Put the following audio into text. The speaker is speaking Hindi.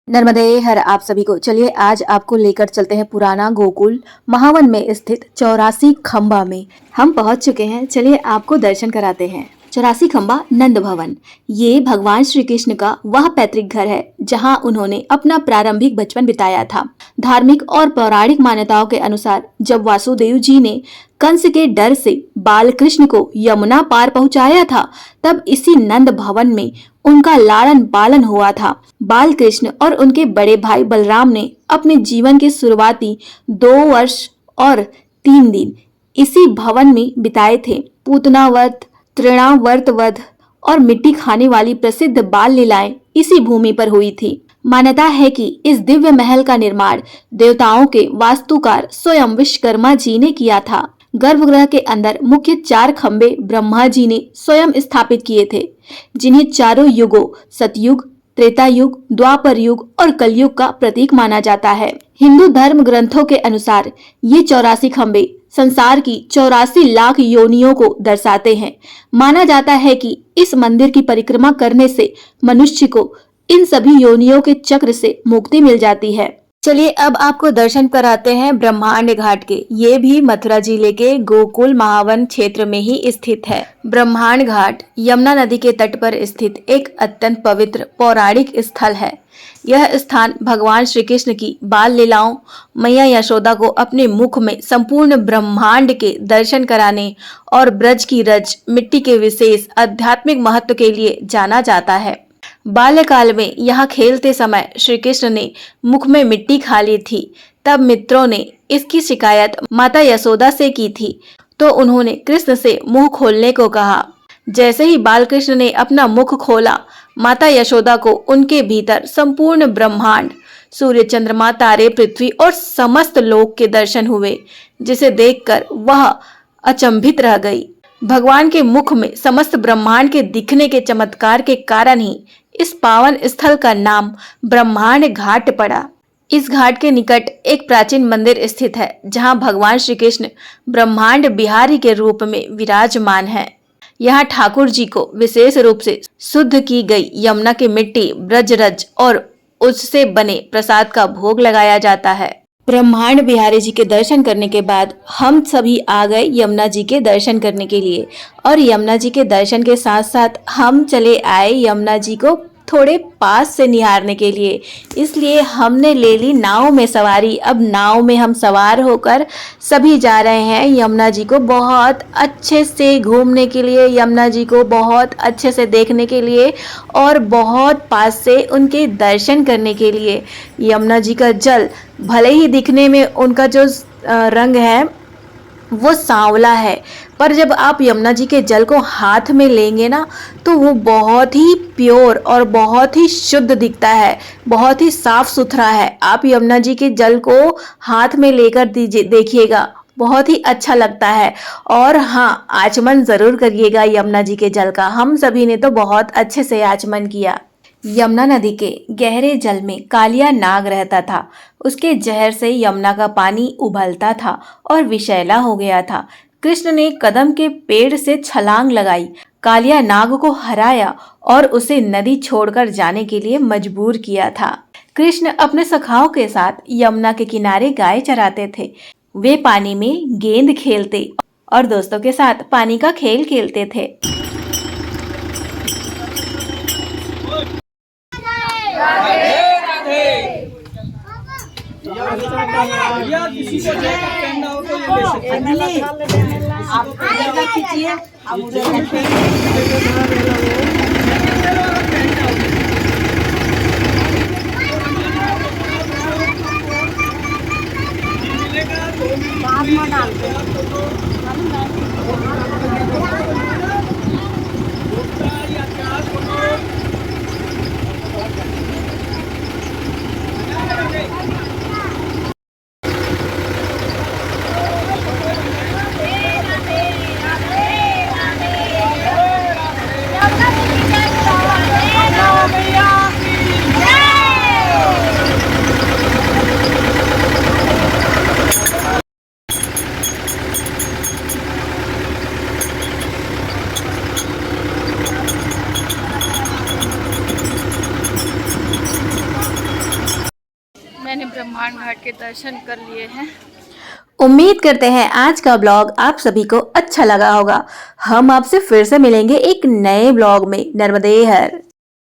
नर्मदे हर आप सभी को। चलिए आज आपको लेकर चलते हैं पुराना गोकुल महावन में स्थित 84 खंबा में। हम पहुंच चुके हैं, चलिए आपको दर्शन कराते हैं। 84 खंबा नंद भवन, ये भगवान श्री कृष्ण का वह पैतृक घर है जहां उन्होंने अपना प्रारंभिक बचपन बिताया था। धार्मिक और पौराणिक मान्यताओं के अनुसार जब वासुदेव जी ने कंस के डर से बाल कृष्ण को यमुना पार पहुंचाया था, तब इसी नंद भवन में उनका लालन पालन हुआ था। बाल कृष्ण और उनके बड़े भाई बलराम ने अपने जीवन के शुरुआती 2 वर्ष और 3 दिन इसी भवन में बिताए थे। पूतना वध, तृणावर्त वध और मिट्टी खाने वाली प्रसिद्ध बाल लीलाएं इसी भूमि पर हुई थी। मान्यता है कि इस दिव्य महल का निर्माण देवताओं के वास्तुकार स्वयं विश्वकर्मा जी ने किया था। गर्भगृह के अंदर मुख्य 4 खंबे ब्रह्मा जी ने स्वयं स्थापित किए थे, जिन्हें चारों युगों सतयुग, त्रेता युग, द्वापर युग और कलयुग का प्रतीक माना जाता है। हिंदू धर्म ग्रंथों के अनुसार ये 84 खंबे संसार की 84 लाख योनियों को दर्शाते हैं। माना जाता है कि इस मंदिर की परिक्रमा करने से मनुष्य को इन सभी योनियों के चक्र से मुक्ति मिल जाती है। चलिए अब आपको दर्शन कराते हैं ब्रह्मांड घाट के। ये भी मथुरा जिले के गोकुल महावन क्षेत्र में ही स्थित है। ब्रह्मांड घाट यमुना नदी के तट पर स्थित एक अत्यंत पवित्र पौराणिक स्थल है। यह स्थान भगवान श्री कृष्ण की बाल लीलाओं, मैया यशोदा को अपने मुख में संपूर्ण ब्रह्मांड के दर्शन कराने और ब्रज की रज मिट्टी के विशेष आध्यात्मिक महत्व के लिए जाना जाता है। बाल्यकाल में यहाँ खेलते समय श्री कृष्ण ने मुख में मिट्टी खा ली थी। तब मित्रों ने इसकी शिकायत माता यशोदा से की थी, तो उन्होंने कृष्ण से मुंह खोलने को कहा। जैसे ही बालकृष्ण ने अपना मुख खोला, माता यशोदा को उनके भीतर संपूर्ण ब्रह्मांड, सूर्य, चंद्रमा, तारे, पृथ्वी और समस्त लोक के दर्शन हुए, जिसे देखकर वह अचंभित रह गई। भगवान के मुख में समस्त ब्रह्मांड के दिखने के चमत्कार के कारण ही इस पावन स्थल का नाम ब्रह्मांड घाट पड़ा। इस घाट के निकट एक प्राचीन मंदिर स्थित है, जहां भगवान श्री कृष्ण ब्रह्मांड बिहारी के रूप में विराजमान है। यहाँ ठाकुर जी को विशेष रूप से शुद्ध की गई यमुना की मिट्टी, ब्रजरज और उससे बने प्रसाद का भोग लगाया जाता है। ब्रह्मांड बिहारी जी के दर्शन करने के बाद हम सभी आ गए यमुना जी के दर्शन करने के लिए, और यमुना जी के दर्शन के साथ साथ हम चले आए यमुना जी को थोड़े पास से निहारने के लिए। इसलिए हमने ले ली नाव में सवारी। अब नाव में हम सवार होकर सभी जा रहे हैं यमुना जी को बहुत अच्छे से घूमने के लिए, यमुना जी को बहुत अच्छे से देखने के लिए और बहुत पास से उनके दर्शन करने के लिए। यमुना जी का जल भले ही दिखने में उनका जो रंग है वो सांवला है, पर जब आप यमुना जी के जल को हाथ में लेंगे ना, तो वो बहुत ही प्योर और बहुत ही शुद्ध दिखता है, बहुत ही साफ सुथरा है। आप यमुना जी के जल को हाथ में लेकर देखिएगा, बहुत ही अच्छा लगता है। और हाँ, आचमन जरूर करिएगा यमुना जी के जल का। हम सभी ने तो बहुत अच्छे से आचमन किया। यमुना नदी के गहरे जल में कालिया नाग रहता था। उसके जहर से यमुना का पानी उबलता था और विषैला हो गया था। कृष्ण ने कदम के पेड़ से छलांग लगाई, कालिया नाग को हराया और उसे नदी छोड़कर जाने के लिए मजबूर किया था। कृष्ण अपने सखाओं के साथ यमुना के किनारे गाय चराते थे। वे पानी में गेंद खेलते और दोस्तों के साथ पानी का खेल खेलते थे। या किसी को पहनना हो तो ये ले सकते हैं। आप खींचिए, आप मैंने ब्रह्मांड घाट के दर्शन कर लिए हैं। उम्मीद करते हैं आज का ब्लॉग आप सभी को अच्छा लगा होगा। हम आपसे फिर से मिलेंगे एक नए ब्लॉग में। नर्मदे हर।